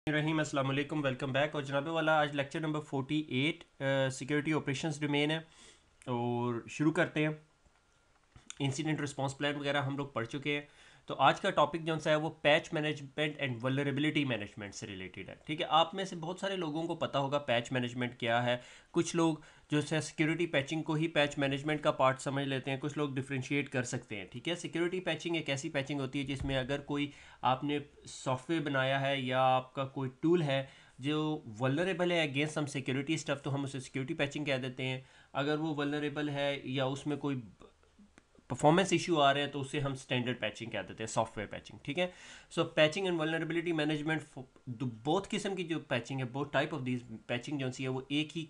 रहीम अस्सलाम वालेकुम, welcome back. और जनाबे वाला आज lecture number 48 security operations domain है और शुरू करते हैं। इंसिडेंट रिस्पांस प्लान वगैरह हम लोग पढ़ चुके हैं। तो आज का टॉपिक जो सा है वो patch management and vulnerability management से रिलेटेड है। ठीक है, आप में से बहुत सारे लोगों को पता होगा पैच मैनेजमेंट क्या है। कुछ लोग जो है सिक्योरिटी पैचिंग को ही पैच मैनेजमेंट का पार्ट समझ लेते हैं, कुछ लोग डिफ्रेंशिएट कर सकते हैं। ठीक है, सिक्योरिटी पैचिंग एक ऐसी पैचिंग होती है जिसमें अगर कोई आपने सॉफ्टवेयर बनाया है या आपका कोई टूल है जो वल्नरेबल है अगेंस्ट सम सिक्योरिटी स्टफ, तो हम उसे सिक्योरिटी पैचिंग कह देते हैं। अगर वो वल्नरेबल है या उसमें कोई परफॉर्मेंस इशू आ रहे हैं तो उसे हम स्टैंडर्ड पैचिंग कह देते हैं, सॉफ्टवेयर पैचिंग। ठीक है, so patching and vulnerability management बहुत किस्म की जो पैचिंग है, बहुत टाइप ऑफ दिस पैचिंग जो सी है वो एक ही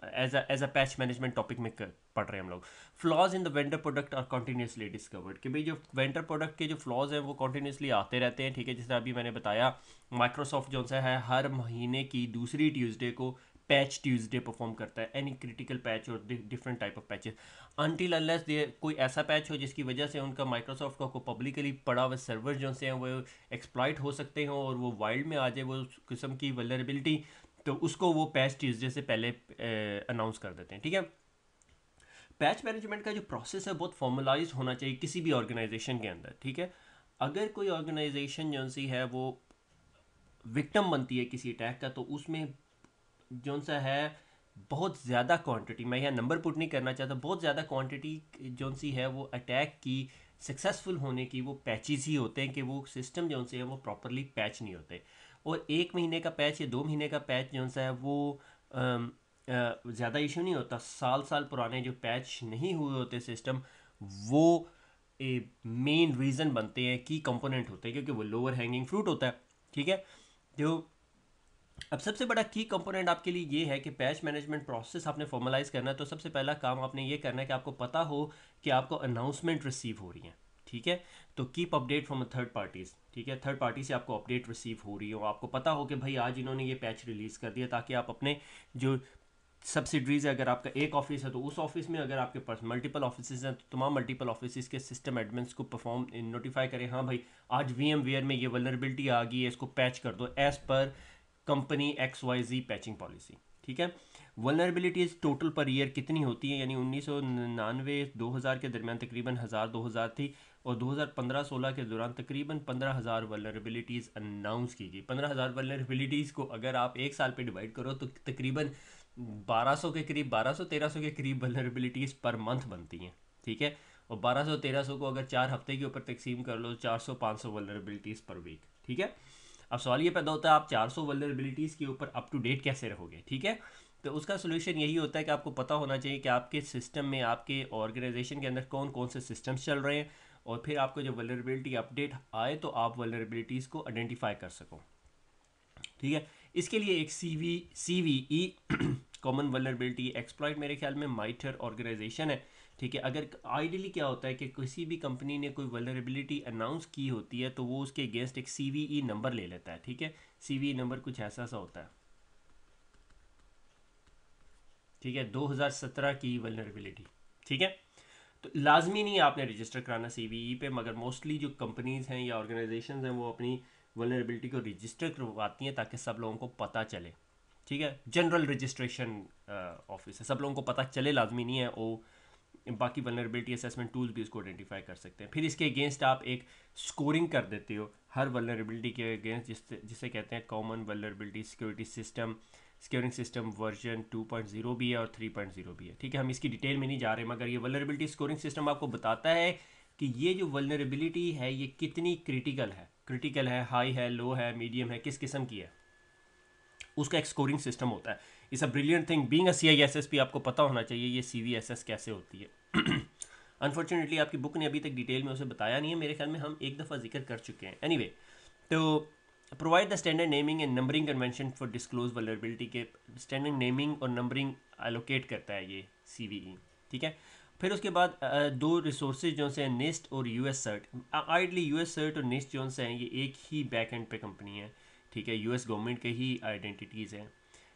as a patch management topic में पढ़ रहे हैं हम लोग। Flaws in the vendor product are continuously discovered, कि भाई जो वेंडर प्रोडक्ट के जो फ्लॉज हैं वो कॉन्टीन्यूसली आते रहते हैं। ठीक है, जैसे अभी मैंने बताया माइक्रोसॉफ्ट जो सा है हर महीने की दूसरी ट्यूसडे को पैच ट्यूसडे परफॉर्म करता है, एनी क्रिटिकल पैच और different type of patches. Until unless they कोई ऐसा पैच हो जिसकी वजह से उनका माइक्रोसॉफ्ट का पब्लिकली पड़ा हुआ सर्वर जो से हैं वो एक्सप्लॉइट हो सकते हों और वो वाइल्ड में आ जाए वो किस्म की वल्नरेबिलिटी, तो उसको वो पैच ट्यूसडे से पहले अनाउंस कर देते हैं। ठीक है, पैच मैनेजमेंट का जो प्रोसेस है बहुत फॉर्मलाइज होना चाहिए किसी भी ऑर्गेनाइजेशन के अंदर। ठीक है, अगर कोई ऑर्गेनाइजेशन जो सी है वो विक्टिम बनती है किसी अटैक का, तो उसमें जो सा है बहुत ज़्यादा क्वांटिटी, मैं यहाँ नंबर पुट नहीं करना चाहता, बहुत ज़्यादा क्वांटिटी जो सी है वो अटैक की सक्सेसफुल होने की वो पैचेस ही होते हैं कि वो सिस्टम जो से है वो प्रॉपरली पैच नहीं होते। और 1 महीने का पैच या 2 महीने का पैच जो सा है वो ज़्यादा इशू नहीं होता। साल साल पुराने जो पैच नहीं हुए होते सिस्टम, वो मेन रीज़न बनते हैं, की कंपोनेंट होते हैं, क्योंकि वो लोअर हैंगिंग फ्रूट होता है। ठीक है, जो अब सबसे बड़ा की कंपोनेंट आपके लिए ये है कि पैच मैनेजमेंट प्रोसेस आपने फॉर्मलाइज करना है। तो सबसे पहला काम आपने ये करना है कि आपको पता हो कि आपको अनाउंसमेंट रिसीव हो रही है। ठीक है, तो keep update from third parties. ठीक है, थर्ड पार्टी से आपको अपडेट रिसीव हो रही हो, आपको पता हो कि भाई आज इन्होंने ये पैच रिलीज कर दिया, ताकि आप अपने जो सब्सिडरीज है, अगर आपका एक ऑफिस है तो उस ऑफिस में, अगर आपके पास मल्टीपल ऑफिस हैं तो तमाम मल्टीपल ऑफिस के सिस्टम एडमिन्स को परफॉर्म नोटिफाई करें, हाँ भाई आज VMware में ये वल्नरेबिलिटी आ गई है, इसको पैच कर दो as per company XYZ patching policy. ठीक है, वल्नरेबिलिटीज टोटल पर ईयर कितनी होती है, यानी 1999-2000 के दरमियान तकरीबन 1000-2000 थी, और 2015-16 के दौरान तकरीबन 15,000 वल्नरेबिलिटीज़ अनाउंस की गई। 15,000 वल्नरेबिलिटीज़ को अगर आप एक साल पे डिवाइड करो तो तकरीबन 1200 के करीब, 1200-1300 के करीब वल्नरेबिलिटीज़ पर मंथ बनती हैं। ठीक है, और 1200-1300 को अगर 4 हफ्ते के ऊपर तकसीम कर लो, 400-500 वल्नरेबिलिटीज़ पर वीक। ठीक है, अब सवाल ये पैदा होता है आप 400 वल्नरेबिलिटीज़ के ऊपर अप टू डेट कैसे रहोगे। ठीक है, तो उसका सोल्यूशन यही होता है कि आपको पता होना चाहिए कि आपके सिस्टम में, आपके ऑर्गेनाइजेशन के अंदर कौन कौन से सिस्टम्स चल रहे हैं, और फिर आपको जब वल्नरेबिलिटी अपडेट आए तो आप वल्नरेबिलिटीज़ को आइडेंटिफाई कर सको। ठीक है, इसके लिए एक CVE कॉमन वल्नरेबिलिटी एक्सप्लॉइट मेरे ख्याल में माइटर ऑर्गेनाइजेशन है। ठीक है, अगर आइडियली क्या होता है कि किसी भी कंपनी ने कोई वल्नरेबिलिटी अनाउंस की होती है तो वो उसके अगेंस्ट एक CVE नंबर ले लेता है। ठीक है, CVE नंबर कुछ ऐसा सा होता है। ठीक है, 2017 की वल्नरेबिलिटी। ठीक है, तो लाजमी नहीं है आपने रजिस्टर कराना CVE पे, मगर मोस्टली जो कंपनीज हैं या ऑर्गेनाइजेशन हैं वो अपनी वल्नरेबिलिटी को रजिस्टर करवाती हैं ताकि सब लोगों को पता चले। ठीक है, जनरल रजिस्ट्रेशन ऑफिस है, सब लोगों को पता चले, लाजमी नहीं है। वो बाकी वल्नरेबिलिटी असेसमेंट टूल्स भी उसको आइडेंटिफाई कर सकते हैं। फिर इसके अगेंस्ट आप एक स्कोरिंग कर देते हो हर वल्नरेबिलिटी के अगेंस्ट, जिसे कहते हैं common vulnerability security system scouring system version 2.0 भी है और 3.0 भी है। ठीक है, हम इसकी डिटेल में नहीं जा रहे, मगर ये वल्नरेबिलिटी स्कोरिंग सिस्टम आपको बताता है कि ये जो वल्नरेबिलिटी है ये कितनी क्रिटिकल है, हाई है, लो है, मीडियम है, किस किस्म की है, उसका एक स्कोरिंग सिस्टम होता है। It's a brilliant thing being a CISSP, आपको पता होना चाहिए ये CVSS कैसे होती है। अनफॉर्चुनेटली आपकी बुक ने अभी तक डिटेल में उसे बताया नहीं है, मेरे ख्याल में हम एक दफ़ा जिक्र कर चुके हैं। एनीवे, तो provide the standard naming and numbering convention for disclose vulnerability, के स्टैंडर्ड नेमिंग और नंबरिंग एलोकेट करता है ये CVE। ठीक है, फिर उसके बाद दो रिसोर्सेज जो से निस्ट और US CERT. Ideally US CERT और निस्ट जो से हैं ये एक ही बैक एंड पे कंपनी है। ठीक है, US गवर्नमेंट के ही आइडेंटिटीज़ हैं।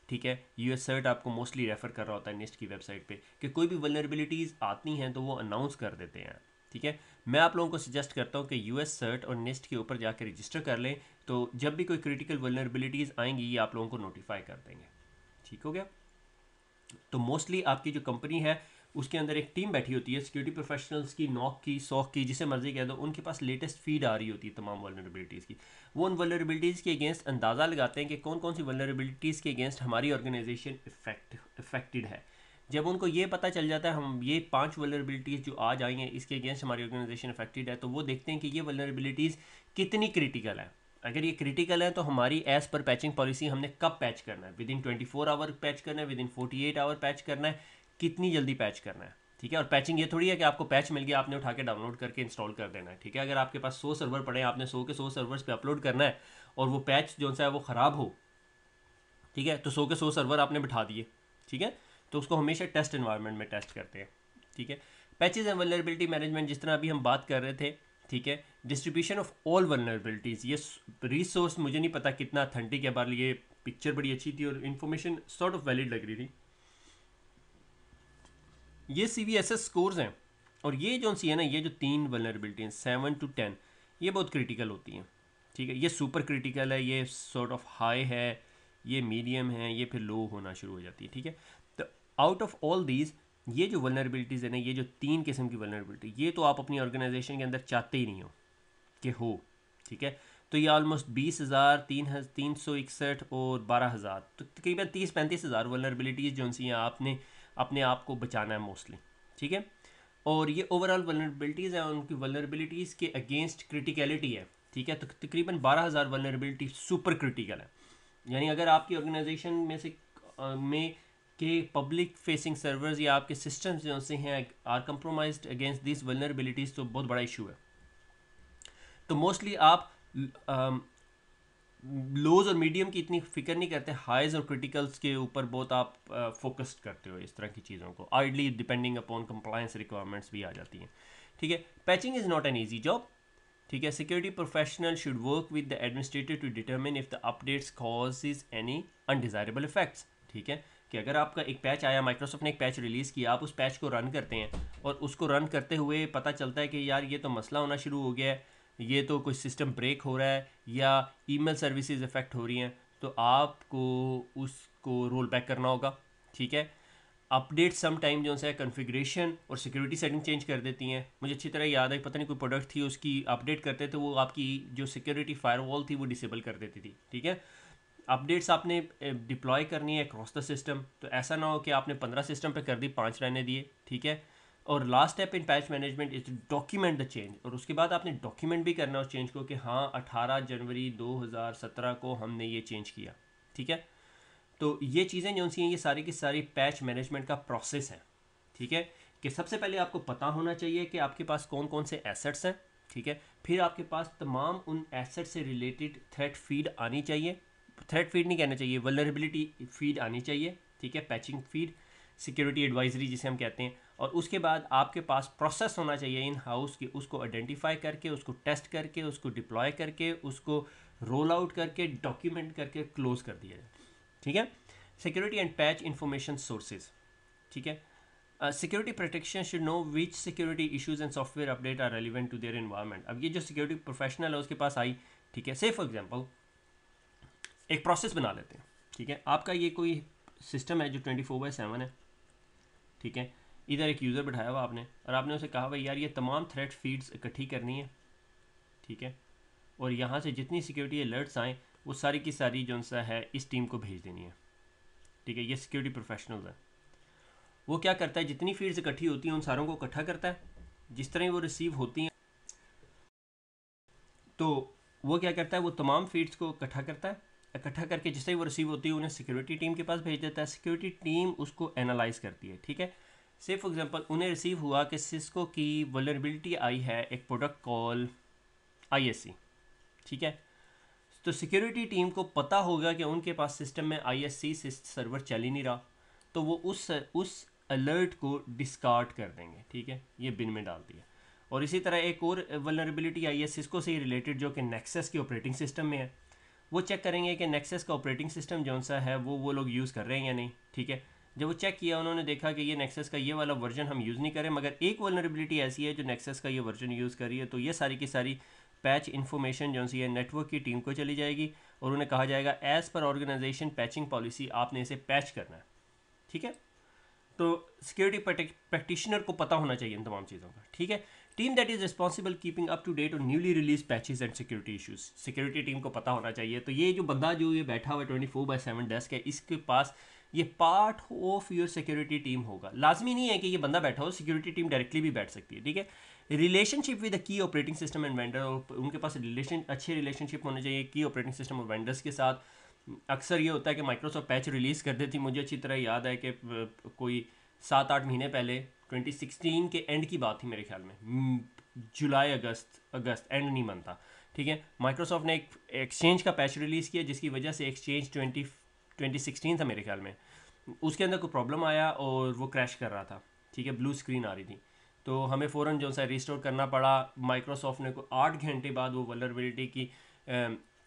ठीक है, US सर्ट आपको मोस्टली रेफ़र कर रहा होता है निस्ट की वेबसाइट पे कि कोई भी वल्नरेबिलिटीज़ आती हैं तो वो अनाउंस कर देते हैं। ठीक है, मैं आप लोगों को सजेस्ट करता हूँ कि US सर्ट और निस्ट के ऊपर जाकर रजिस्टर कर लें, तो जब भी कोई क्रिटिकल वल्नरेबिलिटीज़ आएंगी ये आप लोगों को नोटिफाई कर देंगे। ठीक हो गया। तो मोस्टली आपकी जो कंपनी है उसके अंदर एक टीम बैठी होती है सिक्योरिटी प्रोफेशनल्स की, नॉक की, सॉक की, जिसे मर्जी कह दो, उनके पास लेटेस्ट फीड आ रही होती है तमाम वल्नरेबिलिटीज़ की। वो उन वल्नरेबिलिटीज़ के अगेंस्ट अंदाज़ा लगाते हैं कि कौन कौन सी वल्नरेबिलिटीज़ के अगेंस्ट हमारी ऑर्गेनाइजेशन इफेक्टेड है। जब उनको ये पता चल जाता है हम ये 5 वल्नरेबिलिटीज़ जो आज आई हैं इसके अगेंस्ट हमारी ऑर्गेनाइजेशन इफेक्टेड है, तो वो देखते हैं कि ये वल्नरेबिलिटीज़ कितनी क्रिटिकल है। अगर ये क्रिटिकल है तो हमारी एज पर पैचिंग पॉलिसी हमने कब पैच करना है, विद इन 24 आवर पैच करना है, विद इन 48 आवर पैच करना है, कितनी जल्दी पैच करना है। ठीक है। और पैचिंग ये थोड़ी है कि आपको पैच मिल गया आपने उठा के डाउनलोड करके इंस्टॉल कर देना है। ठीक है। अगर आपके पास 100 सर्वर पड़े हैं, आपने 100 के 100 सर्वर्स पे अपलोड करना है और वो पैच जो सा है वो ख़राब हो, ठीक है, तो 100 के 100 सर्वर आपने बिठा दिए, ठीक है, तो उसको हमेशा टेस्ट एनवायरनमेंट में टेस्ट करते हैं। ठीक है। पैचेज एंड वल्नरेबिलिटी मैनेजमेंट जिस तरह अभी हम बात कर रहे थे, ठीक है, डिस्ट्रीब्यूशन ऑफ ऑल वल्नरेबिलिटीज़, ये रिसोर्स मुझे नहीं पता कितना अथेंटिक है, बार ये पिक्चर बड़ी अच्छी थी और इन्फॉर्मेशन सॉर्ट ऑफ वैलिड लग रही थी। ये CVSS स्कोर्स हैं और ये जो सी है ना, ये जो 3 वल्नरेबिलिटी हैं 7 to 10, ये बहुत क्रिटिकल होती हैं। ठीक है। ये सुपर क्रिटिकल है, ये सॉर्ट ऑफ हाई है, ये मीडियम है, ये फिर लो होना शुरू हो जाती है। ठीक है। तो आउट ऑफ ऑल दीज ये जो वल्नरेबिलिटीज़ है ना, ये जो 3 किस्म की वल्नरेबिलिटी, ये तो आप अपनी ऑर्गेनाइजेशन के अंदर चाहते ही नहीं हो कि हो। ठीक है। तो ये ऑलमोस्ट 20,000, 361 और 12,000, तो तकरीबन 30-35 हज़ार वल्नरेबिलिटीज़ जो सी हैं आपने अपने आप को बचाना है मोस्टली। ठीक है। और ये ओवरऑल वल्नरेबिलिटीज़ हैं, उनकी वल्नरेबिलिटीज़ के अगेंस्ट क्रिटिकलिटी है। ठीक है। तो तकरीबन 12,000 वल्नरेबिलिटी सुपर क्रिटिकल है। यानी अगर आपकी ऑर्गेनाइजेशन में से में के पब्लिक फेसिंग सर्वर्स या आपके सिस्टम्स जो से हैं are compromised against this vulnerabilities, तो बहुत बड़ा इशू है। तो मोस्टली आप लोज और मीडियम की इतनी फिक्र नहीं करते, हाइज और क्रिटिकल्स के ऊपर बहुत आप फोकस्ड करते हो इस तरह की चीज़ों को। Ideally depending upon compliance requirements भी आ जाती हैं। ठीक है। Patching is not an easy job. ठीक है। Security professional should work with the administrator to determine if the updates causes any undesirable effects. ठीक है। कि अगर आपका एक पैच आया, माइक्रोसॉफ्ट ने एक पैच रिलीज़ किया, आप उस पैच को रन करते हैं और उसको रन करते हुए पता चलता है कि यार ये तो मसला होना शुरू हो गया है, ये तो कुछ सिस्टम ब्रेक हो रहा है या ईमेल सर्विसेज इफेक्ट हो रही हैं, तो आपको उसको रोल बैक करना होगा। ठीक है। अपडेट सम टाइम जो है कॉन्फ़िगरेशन और सिक्योरिटी सेटिंग चेंज कर देती हैं। मुझे अच्छी तरह याद है, पता नहीं कोई प्रोडक्ट थी उसकी अपडेट करते थे, वो आपकी जो सिक्योरिटी फायरवॉल थी वो डिसेबल कर देती थी। ठीक है। अपडेट्स आपने डिप्लॉय करनी है अक्रॉस द सिस्टम, तो ऐसा ना हो कि आपने 15 सिस्टम पे कर दी, 5 रहने दिए। ठीक है। और last step in patch management is document the change, और उसके बाद आपने डॉक्यूमेंट भी करना उस चेंज को कि हाँ 18 जनवरी 2017 को हमने ये चेंज किया। ठीक है। तो ये चीज़ें जो सी हैं ये सारी की सारी पैच मैनेजमेंट का प्रोसेस है। ठीक है। कि सबसे पहले आपको पता होना चाहिए कि आपके पास कौन कौन से एसेट्स हैं। ठीक है। फिर आपके पास तमाम उन एसेट से रिलेटेड थ्रेट फीड आनी चाहिए, थ्रेट फीड नहीं कहना चाहिए, वल्नरेबिलिटी फीड आनी चाहिए। ठीक है। पैचिंग फीड, सिक्योरिटी एडवाइजरी जिसे हम कहते हैं। और उसके बाद आपके पास प्रोसेस होना चाहिए इन हाउस की, उसको आइडेंटिफाई करके, उसको टेस्ट करके, उसको डिप्लॉय करके, उसको रोल आउट करके, डॉक्यूमेंट करके क्लोज कर दिया जाए। ठीक है। Security and patch information sources. ठीक है। Security protection should know which security issues and software update are relevant to their environment. अब ये जो सिक्योरिटी प्रोफेशनल है उसके पास आई, ठीक है, से फॉर एग्जांपल एक प्रोसेस बना लेते हैं। ठीक है। आपका ये कोई सिस्टम है जो 24/7 है। ठीक है। इधर एक यूज़र बैठाया हुआ आपने, और आपने उसे कहा भाई यार ये तमाम थ्रेट फीड्स इकट्ठी करनी है। ठीक है। और यहाँ से जितनी सिक्योरिटी अलर्ट्स आएँ वो सारी की सारी जो सा है इस टीम को भेज देनी है। ठीक है। ये सिक्योरिटी प्रोफेशनल्स है। वो क्या करता है, जितनी फीड्स इकट्ठी होती हैं उन सारों को इकट्ठा करता है, जिस तरह वो रिसीव होती हैं तो वो क्या करता है, वो तमाम फीड्स को इकट्ठा करता है, इकट्ठा करके जिस तरह वो रिसीव होती है उन्हें सिक्योरिटी टीम के पास भेज देता है। सिक्योरिटी टीम उसको एनालाइज करती है। ठीक है। से फॉर एग्जांपल उन्हें रिसीव हुआ कि सिस्को की वल्नरेबिलिटी आई है एक प्रोडक्ट कॉल ISC। ठीक है। तो सिक्योरिटी टीम को पता होगा कि उनके पास सिस्टम में ISC सर्वर चल ही नहीं रहा, तो वो उस अलर्ट को डिस्कार्ड कर देंगे। ठीक है। ये बिन में डाल दिया। और इसी तरह एक और वल्नरेबिलिटी आई है सिस्को से रिलेटेड जो कि नेक्सस के ऑपरेटिंग सिस्टम में है। वो चेक करेंगे कि नेक्सस का ऑपरेटिंग सिस्टम जौन सा है वो लोग यूज़ कर रहे हैं या नहीं। ठीक है। जब वो चेक किया उन्होंने देखा कि ये नेक्सस का ये वाला वर्जन हम यूज़ नहीं करें, मगर एक वल्नरेबिलिटी ऐसी है जो नेक्सस का ये वर्जन यूज़ कर रही है, तो ये सारी की सारी पैच इन्फॉर्मेशन जो सी है नेटवर्क की टीम को चली जाएगी और उन्हें कहा जाएगा as per organisation patching policy आपने इसे पैच करना है, ठीक है। तो सिक्योरिटी प्रैक्टिशनर को पता होना चाहिए इन तमाम चीज़ों का, ठीक है। Team that is responsible keeping up to date और newly release patches and security issues, security team को पता होना चाहिए। तो ये जो बंदा जो ये बैठा हुआ है 24/7 डेस्क है, इसके पास ये part of your security team होगा। लाजमी नहीं है कि ये बंदा बैठा हो, सिक्योरिटी टीम डायरेक्टली भी बैठ सकती है, ठीक है। Relationship with the key operating system and vendor, और उनके पास अच्छे रिलेशनशिप होने चाहिए की ऑपरेटिंग सिस्टम और वेंडर्स के साथ। अक्सर ये होता है कि माइक्रोसॉफ्ट पैच रिलीज़ कर देती, मुझे अच्छी तरह याद है कि कोई 7-8 महीने पहले 2016 के एंड की बात थी मेरे ख्याल में, जुलाई अगस्त एंड नहीं बनता, ठीक है। माइक्रोसॉफ्ट ने एक एक्सचेंज का पैच रिलीज़ किया जिसकी वजह से एक्सचेंज 2016 था मेरे ख्याल में, उसके अंदर कोई प्रॉब्लम आया और वो क्रैश कर रहा था, ठीक है, ब्लू स्क्रीन आ रही थी। तो हमें फ़ौरन जो सा रिस्टोर करना पड़ा। माइक्रोसॉफ्ट ने को 8 घंटे बाद वो वल्नरेबिलिटी की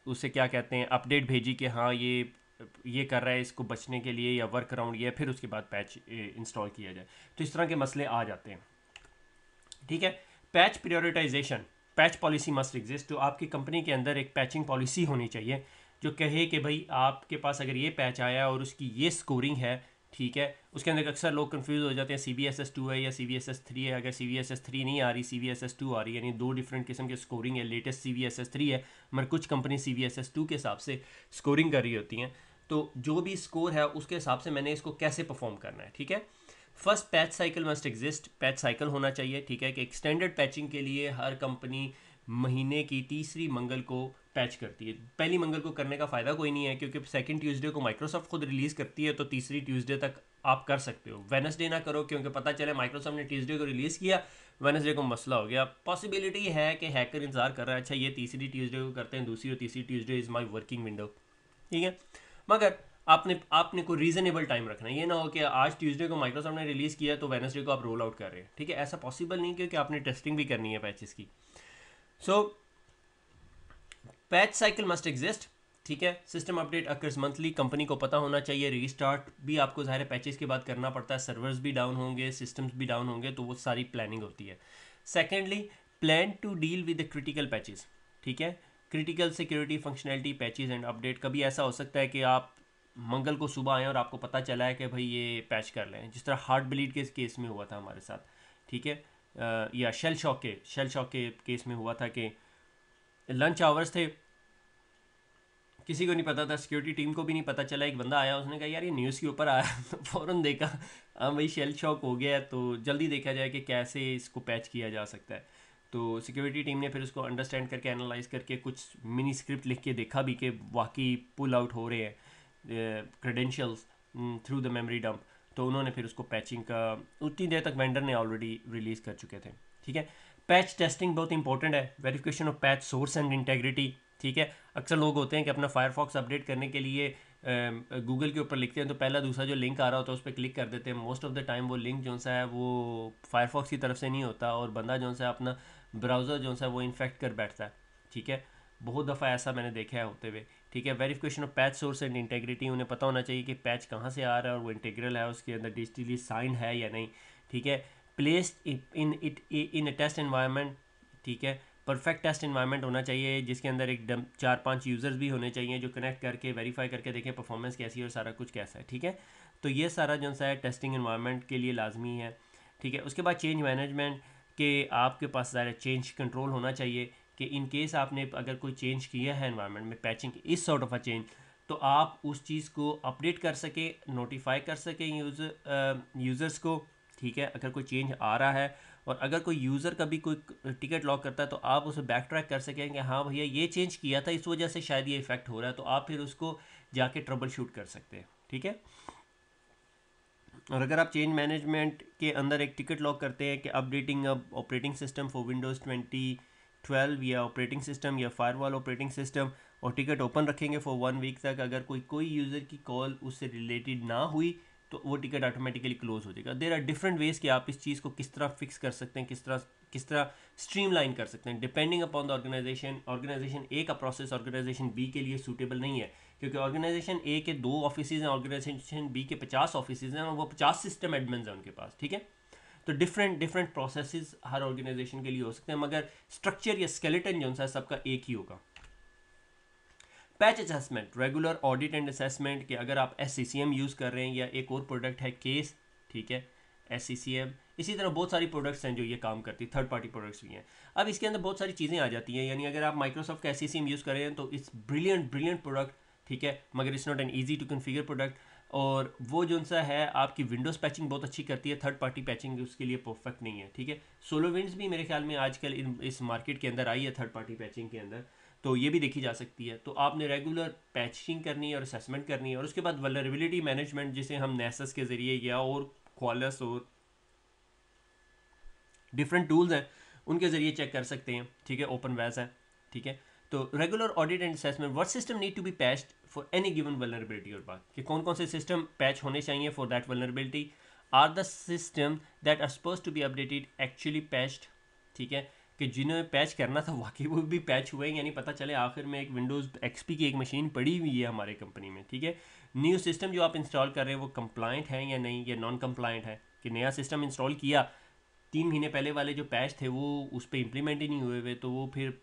उसे क्या कहते हैं अपडेट भेजी कि हाँ ये कर रहा है इसको बचने के लिए या वर्क अराउंड ये, फिर उसके बाद पैच इंस्टॉल किया जाए। तो इस तरह के मसले आ जाते हैं, ठीक है। Patch prioritisation, patch policy must exist. तो आपकी कंपनी के अंदर एक पैचिंग पॉलिसी होनी चाहिए जो कहे कि भाई आपके पास अगर ये पैच आया और उसकी ये स्कोरिंग है, ठीक है। उसके अंदर अक्सर लोग कंफ्यूज हो जाते हैं CVSS2 है या CVSS3 है। अगर CVSS3 नहीं आ रही, CVSS2 आ रही, यानी 2 डिफरेंट किस्म के स्कोरिंग है। लेटेस्ट CVSS3 है मगर कुछ कंपनी CVSS2 के हिसाब से स्कोरिंग कर रही होती हैं। तो जो भी स्कोर है उसके हिसाब से मैंने इसको कैसे परफॉर्म करना है, ठीक है। First patch cycle must exist, patch cycle होना चाहिए, ठीक है। कि एक्सटेंडेड पैचिंग के लिए हर कंपनी महीने की तीसरी मंगल को पैच करती है। पहली मंगल को करने का फ़ायदा कोई नहीं है क्योंकि सेकंड ट्यूसडे को माइक्रोसॉफ्ट खुद रिलीज़ करती है, तो तीसरी ट्यूसडे तक आप कर सकते हो। वेडनेसडे ना करो क्योंकि पता चले माइक्रोसॉफ्ट ने ट्यूसडे को रिलीज़ किया, वेडनेसडे को मसला हो गया। पॉसिबिलिटी है कि हैकर इंतजार कर रहा है, अच्छा ये तीसरी ट्यूसडे को करते हैं, दूसरी और तीसरी Tuesday is my working window, ठीक है। मगर आपने कोई रीजनेबल टाइम रखना है। ये ना हो कि आज ट्यूसडे को माइक्रोसॉफ्ट ने रिलीज़ किया तो वेडनेसडे को आप रोल आउट कर रहे हैं, ठीक है। ऐसा पॉसिबल नहीं क्योंकि आपने टेस्टिंग भी करनी है पैचेस की। सो पैच साइकिल मस्ट एग्जिस्ट, ठीक है। System update occurs monthly, company को पता होना चाहिए। रीस्टार्ट भी आपको ज़ाहिर पैचेस के बाद करना पड़ता है, सर्वर्स भी डाउन होंगे, सिस्टम्स भी डाउन होंगे, तो वो सारी प्लानिंग होती है। Secondly plan to deal with the critical patches, ठीक है। Critical security functionality patches and update. कभी ऐसा हो सकता है कि आप मंगल को सुबह आए और आपको पता चला है कि भाई ये पैच कर लें, जिस तरह हार्ट ब्लीड के केस में हुआ था हमारे साथ, ठीक है। या शेल शॉक के केस में हुआ था कि लंच आवर्स थे, किसी को नहीं पता था, सिक्योरिटी टीम को भी नहीं पता चला। एक बंदा आया, उसने कहा यार ये न्यूज़ के ऊपर आया तो फ़ौरन देखा, हाँ भाई शेल शॉक हो गया है, तो जल्दी देखा जाए कि कैसे इसको पैच किया जा सकता है। तो सिक्योरिटी टीम ने फिर उसको अंडरस्टैंड करके एनालाइज करके कुछ मिनी स्क्रिप्ट लिख के देखा भी कि वाकई पुल आउट हो रहे हैं credentials through the memory dump. तो उन्होंने फिर उसको पैचिंग का उतनी देर तक वेंडर ने ऑलरेडी रिलीज़ कर चुके थे, ठीक है। पैच टेस्टिंग बहुत इंपॉर्टेंट है, verification of patch source and integrity, ठीक है। अक्सर लोग होते हैं कि अपना फायरफॉक्स अपडेट करने के लिए गूगल के ऊपर लिखते हैं तो पहला दूसरा जो लिंक आ रहा होता है उस पर क्लिक कर देते हैं। मोस्ट ऑफ द टाइम वो लिंक जो सा है वो फायरफॉक्स की तरफ से नहीं होता और बंदा जो सा अपना ब्राउज़र जो सा वो इन्फेक्ट कर बैठता है, ठीक है। बहुत दफ़ा ऐसा मैंने देखा है होते हुए, ठीक है। Verification of patch source and integrity, उन्हें पता होना चाहिए कि पैच कहाँ से आ रहा है और वो इंटेग्रल है, उसके अंदर डिजिटली साइंड है या नहीं, ठीक है। Placed in a test environment, ठीक है। परफेक्ट टेस्ट एनवायरनमेंट होना चाहिए जिसके अंदर एक 4-5 यूज़र्स भी होने चाहिए जो कनेक्ट करके वेरीफाई करके देखें परफॉर्मेंस कैसी है और सारा कुछ कैसा है, ठीक है। तो ये सारा जो सा है टेस्टिंग एनवायरनमेंट के लिए लाजमी है, ठीक है। उसके बाद चेंज मैनेजमेंट के आपके पास ज़रा चेंज कंट्रोल होना चाहिए कि इन केस आपने अगर कोई चेंज किया है एनवायरनमेंट में, पैचिंग इस सॉर्ट ऑफ अ चेंज, तो आप उस चीज़ को अपडेट कर सके, नोटिफाई कर सकें यूज़र्स को, ठीक है। अगर कोई चेंज आ रहा है और अगर कोई यूज़र कभी कोई टिकट लॉक करता है तो आप उसे बैक ट्रैक कर सकें कि हाँ भैया ये चेंज किया था इस वजह से शायद ये इफेक्ट हो रहा है, तो आप फिर उसको जाके ट्रबल शूट कर सकते हैं, ठीक है। और अगर आप चेंज मैनेजमेंट के अंदर एक टिकट लॉक करते हैं कि अपडेटिंग अब ऑपरेटिंग सिस्टम फॉर विंडोज़ 2012 या ऑपरेटिंग सिस्टम या फायरवॉल ऑपरेटिंग सिस्टम, और टिकट ओपन रखेंगे फॉर 1 वीक तक, अगर कोई यूज़र की कॉल उससे रिलेटेड ना हुई तो वो टिकट ऑटोमेटिकली क्लोज हो जाएगा। देयर आर डिफरेंट वेज कि आप इस चीज़ को किस तरह फिक्स कर सकते हैं, किस तरह स्ट्रीमलाइन कर सकते हैं डिपेंडिंग अपॉन द ऑर्गेनाइजेशन ए का प्रोसेस ऑर्गेनाइजेशन बी के लिए सूटेबल नहीं है, क्योंकि ऑर्गेनाइजेशन ए के 2 ऑफिस हैं, ऑर्गेनाइजेशन बी के 50 ऑफिस हैं और वो 50 सिस्टम एडमिन्स हैं उनके पास, ठीक है। तो डिफरेंट डिफरेंट प्रोसेसेस हर ऑर्गेनाइजेशन के लिए हो सकते हैं, मगर स्ट्रक्चर या स्केलेटन जो सा सबका एक ही होगा। Patch assessment, regular audit and assessment, कि अगर आप SCCM यूज़ कर रहे हैं या एक और प्रोडक्ट है केस, ठीक है, SCCM, इसी तरह बहुत सारी प्रोडक्ट्स हैं जो ये काम करती है, थर्ड पार्टी प्रोडक्ट्स भी हैं। अब इसके अंदर बहुत सारी चीज़ें आ जाती हैं, यानी अगर आप माइक्रोसॉफ्ट का SCCM यूज़ कर रहे हैं तो इट्स ब्रिलियंट ब्रिलियंट प्रोडक्ट, ठीक है, मगर it's not an easy to configure product. और वो जो सा है आपकी विंडोज़ पैचिंग बहुत अच्छी करती है, थर्ड पार्टी पैचिंग उसके लिए परफेक्ट नहीं है, ठीक है। सोलोविंड्स भी मेरे ख्याल में आजकल इस मार्केट के अंदर आई है थर्ड पार्टी पैचिंग के अंदर, तो ये भी देखी जा सकती है। तो आपने रेगुलर पैचिंग करनी है और असेसमेंट करनी है, और उसके बाद वल्नरेबिलिटी मैनेजमेंट, जिसे हम नेसस के ज़रिए या और क्वालस और डिफरेंट टूल्स हैं उनके ज़रिए चेक कर सकते हैं, ठीक है, ओपन वैस है, ठीक है। तो regular audit and assessment, what system need to be patched for any given vulnerability, और बात कि कौन कौन से सिस्टम पैच होने चाहिए for that vulnerability, are the system that are suppose to be updated actually patched, ठीक है, कि जिन्हें पैच करना था वाकई वो भी पैच हुए, यानी पता चले आखिर में एक विंडोज़ XP की एक मशीन पड़ी हुई है हमारे कंपनी में, ठीक है। न्यू सिस्टम जो आप इंस्टॉल कर रहे हैं वो कंप्लाइंट है या नहीं, या नॉन कंप्लाइंट है, कि नया सिस्टम इंस्टॉल किया 3 महीने पहले वाले जो पैच थे वो उस पर इम्प्लीमेंट ही नहीं हुए हुए, तो वो फिर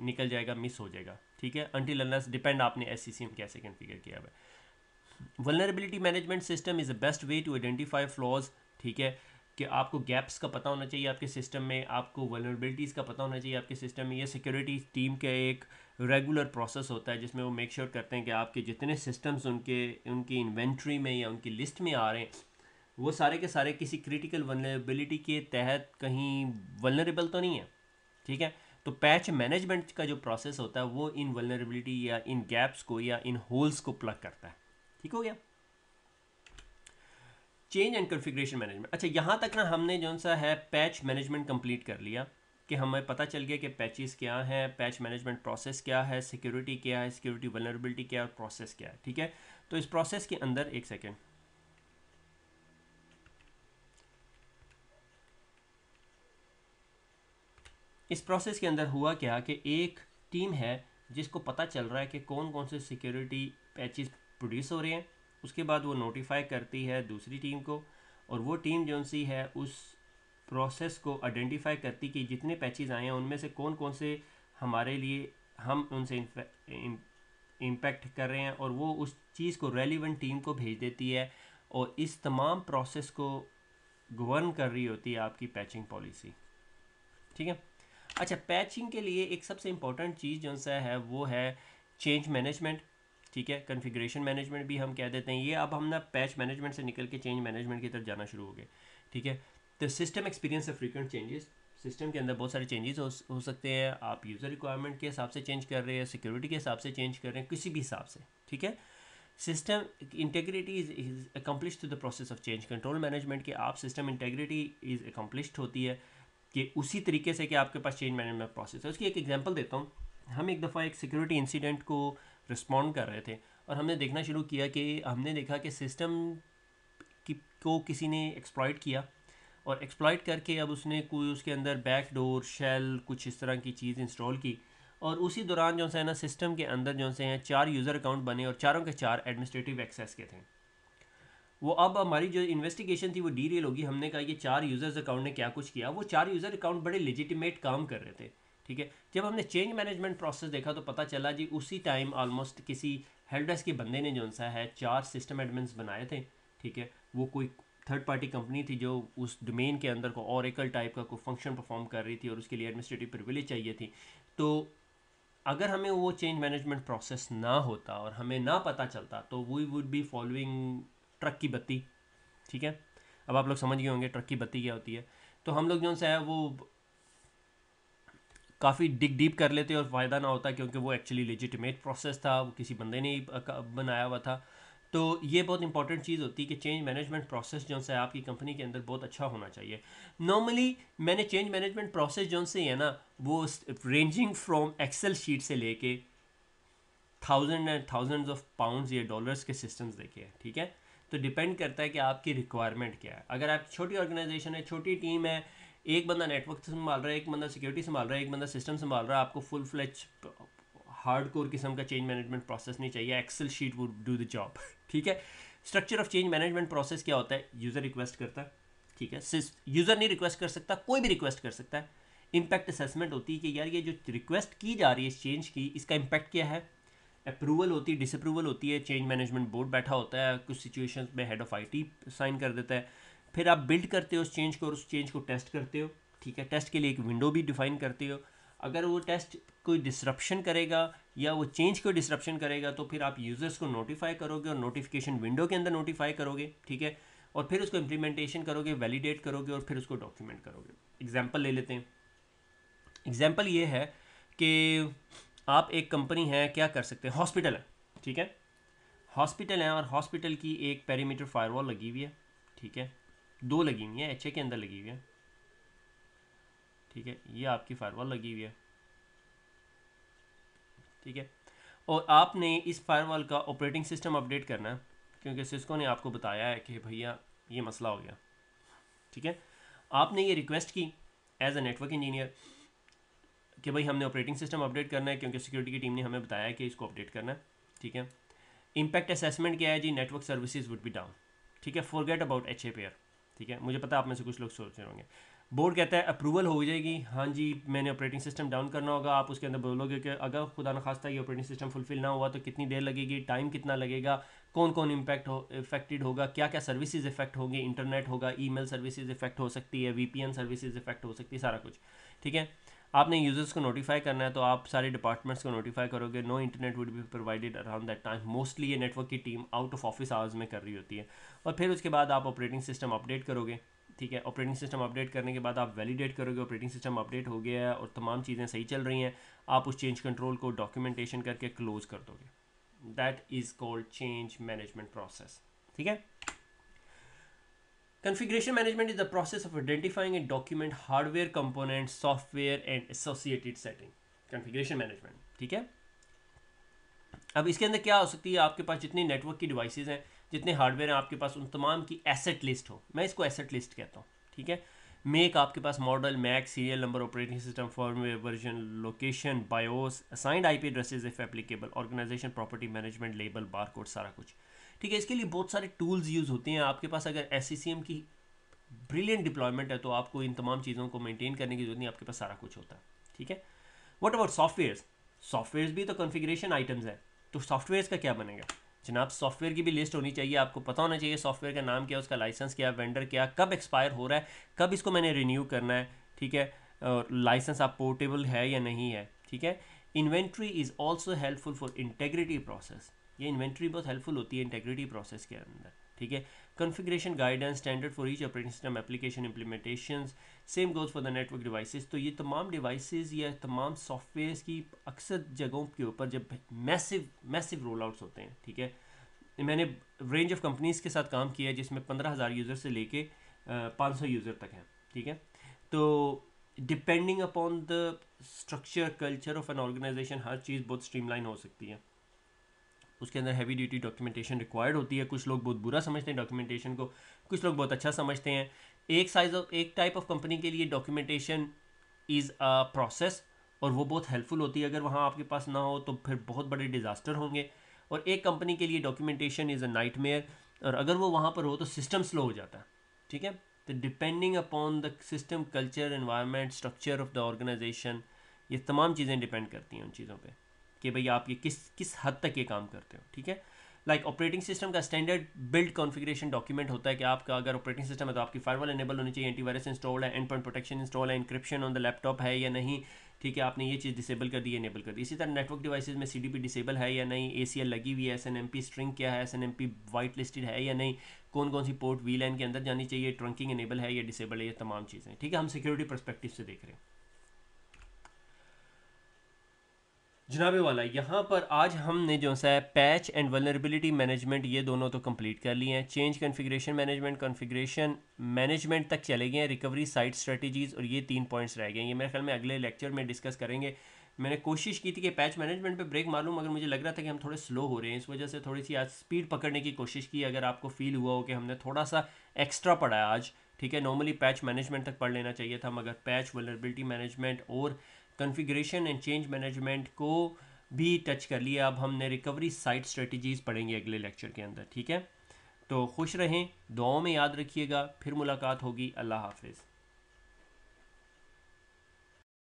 निकल जाएगा, मिस हो जाएगा, ठीक है। अनटिल अनलेस डिपेंड आपने SCCM कैसे कन्फिगर किया हुआ है। Vulnerability management system is the best way to identify flaws, ठीक है, कि आपको गैप्स का पता होना चाहिए आपके सिस्टम में, आपको वल्नरेबिलिटीज़ का पता होना चाहिए आपके सिस्टम में। ये सिक्योरिटी टीम का एक रेगुलर प्रोसेस होता है जिसमें वो मेक श्योर करते हैं कि आपके जितने सिस्टम्स उनकी इन्वेंट्री में या उनकी लिस्ट में आ रहे हैं वो सारे के सारे किसी क्रिटिकल वल्नरेबिलिटी के तहत कहीं वल्नरेबल तो नहीं है, ठीक है। तो पैच मैनेजमेंट का जो प्रोसेस होता है वो इन वल्नरेबिलिटी या इन गैप्स को या इन होल्स को प्लग करता है, ठीक हो गया। चेंज एंड कॉन्फ़िगरेशन मैनेजमेंट, अच्छा यहाँ तक ना हमने जो सा है पैच मैनेजमेंट कंप्लीट कर लिया, कि हमें पता चल गया कि पैचेस क्या है, पैच मैनेजमेंट प्रोसेस क्या है, सिक्योरिटी क्या है, सिक्योरिटी वल्नरेबिलिटी क्या है, और प्रोसेस क्या है, ठीक है। तो इस प्रोसेस के अंदर एक सेकेंड, इस प्रोसेस के अंदर हुआ क्या कि एक टीम है जिसको पता चल रहा है कि कौन कौन से सिक्योरिटी पैचेस प्रोड्यूस हो रहे हैं, उसके बाद वो नोटिफाई करती है दूसरी टीम को, और वो टीम जो सी है उस प्रोसेस को आइडेंटिफाई करती कि जितने पैचेस आए हैं उनमें से कौन कौन से हमारे लिए हम उनसे इम्पेक्ट कर रहे हैं, और वो उस चीज़ को रेलिवेंट टीम को भेज देती है, और इस तमाम प्रोसेस को गवर्न कर रही होती है आपकी पैचिंग पॉलिसी, ठीक है। अच्छा, पैचिंग के लिए एक सबसे इंपॉर्टेंट चीज़ जो सा है वो है चेंज मैनेजमेंट, ठीक है, कॉन्फ़िगरेशन मैनेजमेंट भी हम कह देते हैं। ये अब हम ना पैच मैनेजमेंट से निकल के चेंज मैनेजमेंट की तरफ जाना शुरू हो गए, ठीक है। तो सिस्टम एक्सपीरियंस है फ्रीक्वेंट चेंजेस, सिस्टम के अंदर बहुत सारे चेंजेस हो सकते हैं, आप यूज़र रिक्वायरमेंट के हिसाब से चेंज कर रहे हैं, सिक्योरिटी के हिसाब से चेंज कर रहे हैं, किसी भी हिसाब से, ठीक है। System integrity is accomplish through the process of change control management, के आप सिस्टम इंटेग्रिटी इज अकम्पलिश्ड होती है कि उसी तरीके से कि आपके पास चेंज मैनेजमेंट प्रोसेस है। उसकी एक एग्जांपल देता हूँ। हम एक दफ़ा एक सिक्योरिटी इंसिडेंट को रिस्पॉन्ड कर रहे थे, और हमने देखना शुरू किया कि हमने देखा कि सिस्टम को किसी ने एक्सप्लॉइट किया, और एक्सप्लॉइट करके अब उसने कोई उसके अंदर बैकडोर शेल कुछ इस तरह की चीज़ इंस्टॉल की, और उसी दौरान जो है ना सिस्टम के अंदर जो से हैं 4 यूज़र अकाउंट बने, और चारों के 4 एडमिनिस्ट्रेटिव एक्सेस के थे। वो अब हमारी जो इन्वेस्टिगेशन थी वो डीरेल होगी, हमने कहा ये 4 यूज़र्स अकाउंट ने क्या कुछ किया। वो 4 यूज़र अकाउंट बड़े लेजिटिमेट काम कर रहे थे, ठीक है। जब हमने चेंज मैनेजमेंट प्रोसेस देखा तो पता चला जी उसी टाइम ऑलमोस्ट किसी हेल्प डेस्क के बंदे ने जो सा है 4 सिस्टम एडमिन्स बनाए थे, ठीक है। वो कोई थर्ड पार्टी कंपनी थी जो उस डोमेन के अंदर को ओरेकल टाइप का कोई फंक्शन परफॉर्म कर रही थी, और उसके लिए एडमिनिस्ट्रेटिव प्रिविलेज चाहिए थी। तो अगर हमें वो चेंज मैनेजमेंट प्रोसेस ना होता और हमें ना पता चलता तो we would be following truck की बत्ती, ठीक है। अब आप लोग समझ गए होंगे ट्रक की बत्ती क्या होती है। तो हम लोग जो है वो काफ़ी डिग डीप कर लेते और फ़ायदा ना होता, क्योंकि वो एक्चुअली लेजिटिमेट प्रोसेस था, वो किसी बंदे ने ही बनाया हुआ था। तो ये बहुत इंपॉर्टेंट चीज़ होती है कि चेंज मैनेजमेंट प्रोसेस जो है आपकी कंपनी के अंदर बहुत अच्छा होना चाहिए। नॉर्मली मैंने चेंज मैनेजमेंट प्रोसेस जो से है ना वो रेंजिंग फ्रॉम एक्सेल शीट से लेके thousand and thousands of pounds या डॉलर्स के सिस्टम्स देखे हैं, ठीक है। तो डिपेंड करता है कि आपकी रिक्वायरमेंट क्या है। अगर आप छोटी ऑर्गेनाइजेशन है, छोटी टीम है, एक बंदा नेटवर्क संभाल रहा है, एक बंदा सिक्योरिटी संभाल रहा है, एक बंदा सिस्टम संभाल रहा है, आपको फुल फ्लेज हार्ड कोर किस्म का चेंज मैनेजमेंट प्रोसेस नहीं चाहिए, Excel sheet would do the job, ठीक है। Structure of change management process क्या होता है, यूज़र रिक्वेस्ट करता है, ठीक है, यूज़र नहीं रिक्वेस्ट कर सकता, कोई भी रिक्वेस्ट कर सकता है। इम्पैक्ट असेसमेंट होती है कि यार ये जो रिक्वेस्ट की जा रही है चेंज की, इसका इम्पैक्ट क्या है। अप्रूवल होती है, डिसअप्रूवल होती है, चेंज मैनेजमेंट बोर्ड बैठा होता है, कुछ सिचुएशंस में हेड ऑफ आईटी साइन कर देता है। फिर आप बिल्ड करते हो उस चेंज को और उस चेंज को टेस्ट करते हो, ठीक है। टेस्ट के लिए एक विंडो भी डिफाइन करते हो। अगर वो टेस्ट कोई डिसरप्शन करेगा या वो चेंज को डिसरप्शन करेगा तो फिर आप यूज़र्स को नोटिफाई करोगे और नोटिफिकेशन विंडो के अंदर नोटिफाई करोगे, ठीक है। और फिर उसको इम्प्लीमेंटेशन करोगे, वैलिडेट करोगे और फिर उसको डॉक्यूमेंट करोगे। एग्जाम्पल ले लेते हैं। एग्जाम्पल ये है कि आप एक कंपनी है, क्या कर सकते हैं, हॉस्पिटल है, ठीक है। हॉस्पिटल है और हॉस्पिटल की एक पेरीमीटर फायरवॉल लगी हुई है, ठीक है। दो लगी हुई है, एचए के अंदर लगी हुई है, ठीक है। ये आपकी फायरवॉल लगी हुई है, ठीक है। और आपने इस फायरवॉल का ऑपरेटिंग सिस्टम अपडेट करना है, क्योंकि सिस्को ने आपको बताया है कि भैया ये मसला हो गया, ठीक है। आपने ये रिक्वेस्ट की एज अ नेटवर्क इंजीनियर कि भाई हमने ऑपरेटिंग सिस्टम अपडेट करना है, क्योंकि सिक्योरिटी की टीम ने हमें बताया कि इसको अपडेट करना है, ठीक है। इम्पैक्ट असेसमेंट क्या है जी, network services would be down, ठीक है। Forget about H A pair, ठीक है। मुझे पता आप में से कुछ लोग सोच रहे होंगे। बोर्ड कहता है अप्रूवल हो जाएगी, हाँ जी मैंने ऑपरेटिंग सिस्टम डाउन करना होगा। आप उसके अंदर बोलोगे कि अगर खुदा न खास्ता ये ऑपरेटिंग सिस्टम फुलफिल ना हुआ तो कितनी देर लगेगी, टाइम कितना लगेगा, कौन कौन इफेक्टेड होगा, क्या क्या सर्विसेज इफेक्ट होंगे, इंटरनेट होगा, ईमेल सर्विसेज इफेक्ट हो सकती है, वीपीएन सर्विसेज इफेक्ट हो सकती है, सारा कुछ, ठीक है। आपने यूजर्स को नोटिफाई करना है तो आप सारे डिपार्टमेंट्स को नोटिफाई करोगे। No internet would be provided around that time. Mostly ये नेटवर्क की team out of office hours में कर रही होती है। और फिर उसके बाद आप ऑपरेटिंग सिस्टम अपडेट करोगे, ठीक है। ऑपरेटिंग सिस्टम अपडेट करने के बाद आप वैलिडेट करोगे ऑपरेटिंग सिस्टम अपडेट हो गया है और तमाम चीज़ें सही चल रही हैं। आप उस चेंज कंट्रोल को डॉक्यूमेंटेशन करके क्लोज कर दोगे। That is called change management process, ठीक है। Configuration management is the process of identifying and document hardware components, software and associated setting. Configuration management, ठीक है। अब इसके अंदर क्या हो सकती है, आपके पास जितनी नेटवर्क की डिवाइसेज हैं, जितने हार्डवेयर हैं आपके पास, उन तमाम की एसेट लिस्ट हो। मैं इसको एसेट लिस्ट कहता हूँ, ठीक है। मेक आपके पास model, MAC, serial number, operating system, firmware version, location, BIOS, assigned IP addresses if applicable, organisation, property management, label, barcode, सारा कुछ, ठीक है। इसके लिए बहुत सारे टूल्स यूज़ होते हैं। आपके पास अगर SCCM की ब्रिलियंट डिप्लॉयमेंट है तो आपको इन तमाम चीज़ों को मेंटेन करने की जरूरत नहीं, आपके पास सारा कुछ होता है, ठीक है। व्हाट अबाउट सॉफ्टवेयर्स, सॉफ्टवेयर्स भी तो कॉन्फ़िगरेशन आइटम्स है। तो सॉफ्टवेयर्स का क्या बनेगा जनाब, सॉफ्टवेयर की भी लिस्ट होनी चाहिए। आपको पता होना चाहिए सॉफ्टवेयर का नाम क्या है, उसका लाइसेंस क्या है, वेंडर क्या, कब एक्सपायर हो रहा है, कब इसको मैंने रिन्यू करना है, ठीक है। और लाइसेंस आप पोर्टेबल है या नहीं है, ठीक है। Inventory is also helpful for integrity process. ये इन्वेंट्री बहुत हेल्पफुल होती है इंटेग्रिटी प्रोसेस के अंदर, ठीक है। Configuration guidance standard for each operating system application implementations, same goes for the network devices. तो ये तमाम डिवाइसेस या तमाम सॉफ्टवेयर्स की अक्सर जगहों के ऊपर जब मैसिव रोल आउट्स होते हैं, ठीक है। मैंने रेंज ऑफ कंपनीज़ के साथ काम किया है जिसमें 15,000 यूज़र से लेके 500 यूज़र तक हैं, ठीक है। तो depending upon the structure culture of an organisation हर चीज़ बहुत स्ट्रीमलाइन हो सकती है। उसके अंदर हैवी ड्यूटी डॉक्यूमेंटेशन रिक्वायर्ड होती है। कुछ लोग बहुत बुरा समझते हैं डॉक्यूमेंटेशन को, कुछ लोग बहुत अच्छा समझते हैं। एक टाइप ऑफ कंपनी के लिए डॉक्यूमेंटेशन इज़ अ प्रोसेस और वो बहुत हेल्पफुल होती है। अगर वहाँ आपके पास ना हो तो फिर बहुत बड़े डिज़ास्टर होंगे। और एक कंपनी के लिए डॉक्यूमेंटेशन इज़ अ नाइटमेयर, और अगर वो वहाँ पर हो तो सिस्टम स्लो हो जाता है, ठीक है। तो depending upon the system culture environment structure of the organization, ये तमाम चीज़ें डिपेंड करती हैं उन चीज़ों पे कि भाई आप ये किस हद तक ये काम करते हो, ठीक है। लाइक ऑपरेटिंग सिस्टम का स्टैंडर्ड बिल्ड कॉन्फ़िगरेशन डॉक्यूमेंट होता है कि आपका अगर ऑपरेटिंग सिस्टम है तो आपकी फायरवॉल एनेबल होनी चाहिए, एंटीवायरस इंस्टॉल है, एंड पॉइंट प्रोटेक्शन इंस्टॉल है, इंक्रिप्शन ऑन द लैपटॉप है या नहीं, ठीक है। आपने ये चीज़ डिसेबल कर दी, एनेबल कर दी। इसी तरह नेटवर्क डिवाइसेज में CDP डिसेबल है या नहीं, ACL लगी हुई है, SNMP स्ट्रिंग क्या है, SNMP वाइट लिस्टेड है या नहीं, कौन कौन सी पोर्ट VLAN के अंदर जानी चाहिए, ट्रंकिंग एनेबल है या डिसेबल है, ये तमाम चीज़ें, ठीक है। हम सिक्योरिटी परस्पेक्टिव से देख रहे हैं जनाबे वाला। यहाँ पर आज हमने जो सा पैच एंड वल्नरेबिलिटी मैनेजमेंट ये दोनों तो कंप्लीट कर लिए हैं। चेंज कॉन्फ़िगरेशन मैनेजमेंट तक चले गए हैं। रिकवरी साइट स्ट्रेटजीज़ और ये 3 पॉइंट्स रह गए हैं। ये मेरे ख्याल में अगले लेक्चर में डिस्कस करेंगे। मैंने कोशिश की थी कि पैच मैनेजमेंट पे ब्रेक मालूम, मगर मुझे लग रहा था कि हम थोड़े स्लो हो रहे हैं, इस वजह से थोड़ी सी आज स्पीड पकड़ने की कोशिश की। अगर आपको फील हुआ हो कि हमने थोड़ा सा एक्स्ट्रा पढ़ा है आज, ठीक है। नॉर्मली पैच मैनेजमेंट तक पढ़ लेना चाहिए था, मगर पैच वल्नरेबिलिटी मैनेजमेंट और कॉन्फ़िगरेशन एंड चेंज मैनेजमेंट को भी टच कर लिया। अब हमने रिकवरी साइट स्ट्रेटजीज़ पढ़ेंगे अगले लेक्चर के अंदर, ठीक है। तो खुश रहें, दुआओं में याद रखिएगा, फिर मुलाकात होगी। अल्लाह हाफिज़।